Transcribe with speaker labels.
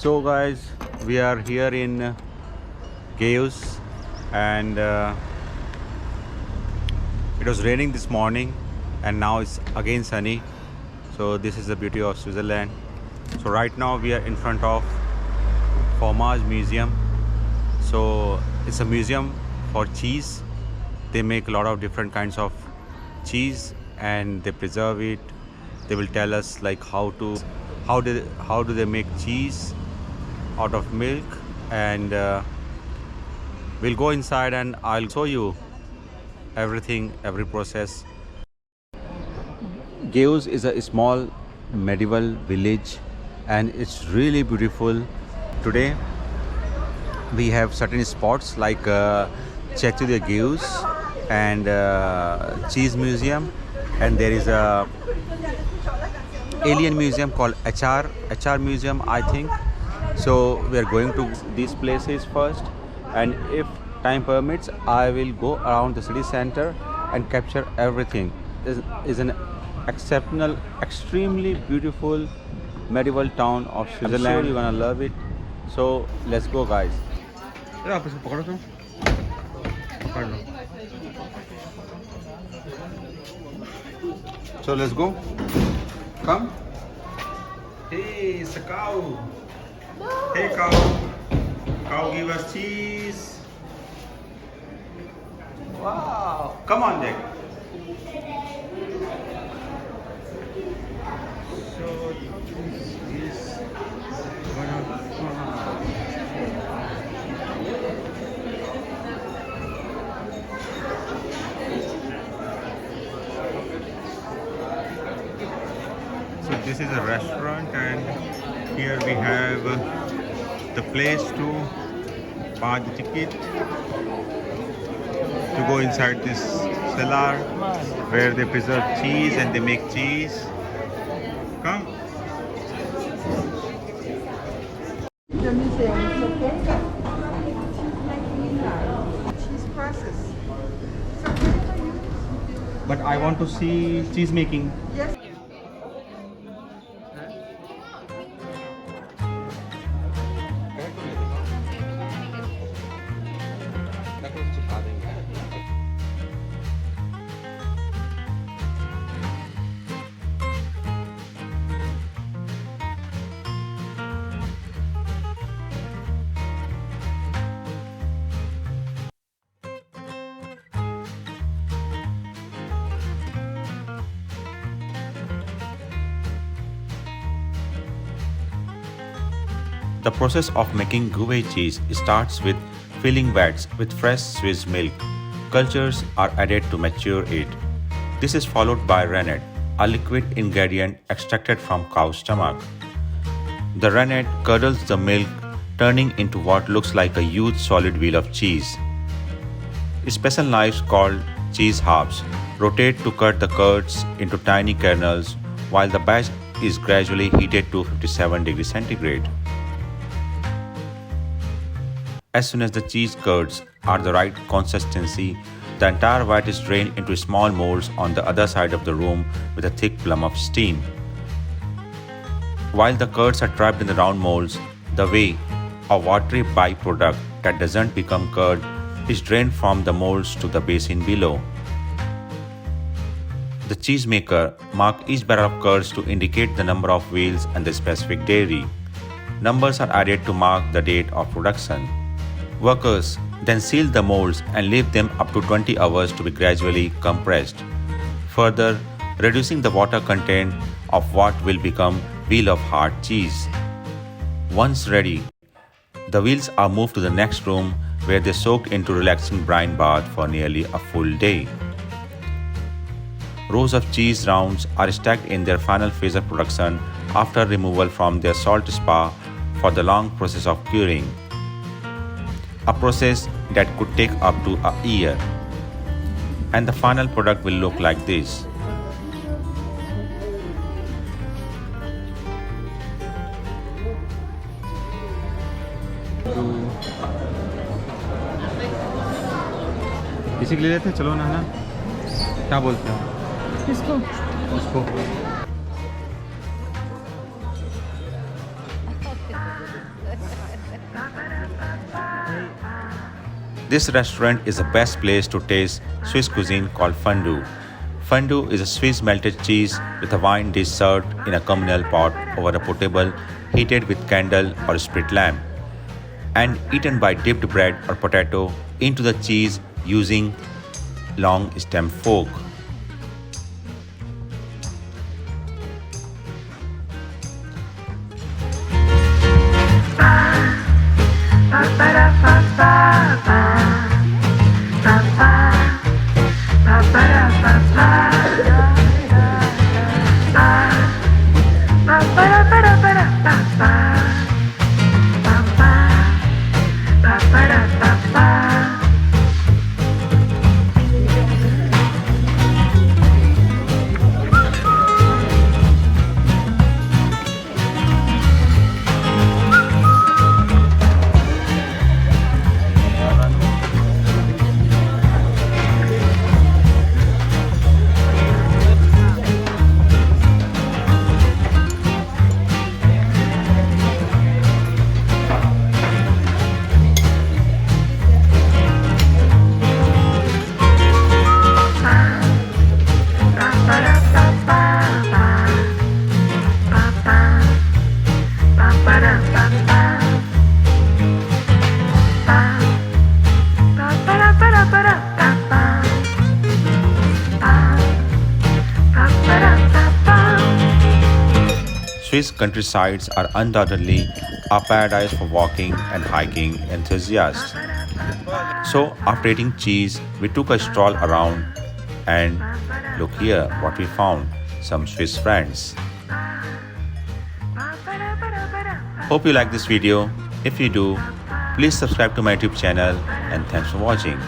Speaker 1: So guys, we are here in Gruyeres, and it was raining this morning and now it's again sunny. So this is the beauty of Switzerland. So right now we are in front of Fromage Museum. So it's a museum for cheese. They make a lot of different kinds of cheese and they preserve it. They will tell us like how do they make cheese out of milk, and we'll go inside and I'll show you everything, every process. Gruyeres is a small medieval village and it's really beautiful. Today we have certain spots like Chateau de Gruyeres and cheese museum, and there is a alien museum called HR museum, I think. So we are going to these places first, and if time permits I will go around the city center and capture everything. This is an exceptional, extremely beautiful medieval town of Switzerland. I'm sure you're gonna love it. So let's go guys. So let's go. Come. Hey, it's a cow. Hey cow. Cow, give us cheese. Wow. Come on, Jack. So this is one of So this is a restaurant, and here we have the place to buy the ticket to go inside this cellar where they preserve cheese and they make cheese. Come.
Speaker 2: The museum is okay. Cheese process. So what are you?
Speaker 1: But I want to see cheese making.
Speaker 2: Yes.
Speaker 1: The process of making Gruyere cheese starts with filling vats with fresh Swiss milk. Cultures are added to mature it. This is followed by rennet, a liquid ingredient extracted from cow's stomach. The rennet curdles the milk, turning into what looks like a huge solid wheel of cheese. Special knives called cheese halves rotate to cut the curds into tiny kernels while the batch is gradually heated to 57 degrees centigrade. As soon as the cheese curds are the right consistency, the entire vat is drained into small molds on the other side of the room with a thick plume of steam. While the curds are trapped in the round molds, the whey, a watery byproduct that doesn't become curd, is drained from the molds to the basin below. The cheesemaker marks each barrel of curds to indicate the number of wheels and the specific dairy. Numbers are added to mark the date of production. Workers then seal the molds and leave them up to 20 hours to be gradually compressed, further reducing the water content of what will become wheel of hard cheese. Once ready, the wheels are moved to the next room where they soaked into relaxing brine bath for nearly a full day. Rows of cheese rounds are stacked in their final phase of production after removal from their salt spa for the long process of curing, a process that could take up to a year. And the final product will look like this.
Speaker 3: इसी के लिए लेते चलो ना, है ना? क्या बोलते हो
Speaker 2: किसको?
Speaker 3: उसको?
Speaker 1: This restaurant is the best place to taste Swiss cuisine called fondue. Fondue is a Swiss melted cheese with a wine dish served in a communal pot over a potable heated with candle or split lamp, and eaten by dipped bread or potato into the cheese using long stem fork. Swiss countrysides are undoubtedly a paradise for walking and hiking enthusiasts. So, after eating cheese, we took a stroll around, and look here what we found, some Swiss friends. Hope you like this video. If you do, please subscribe to my YouTube channel, and thanks for watching.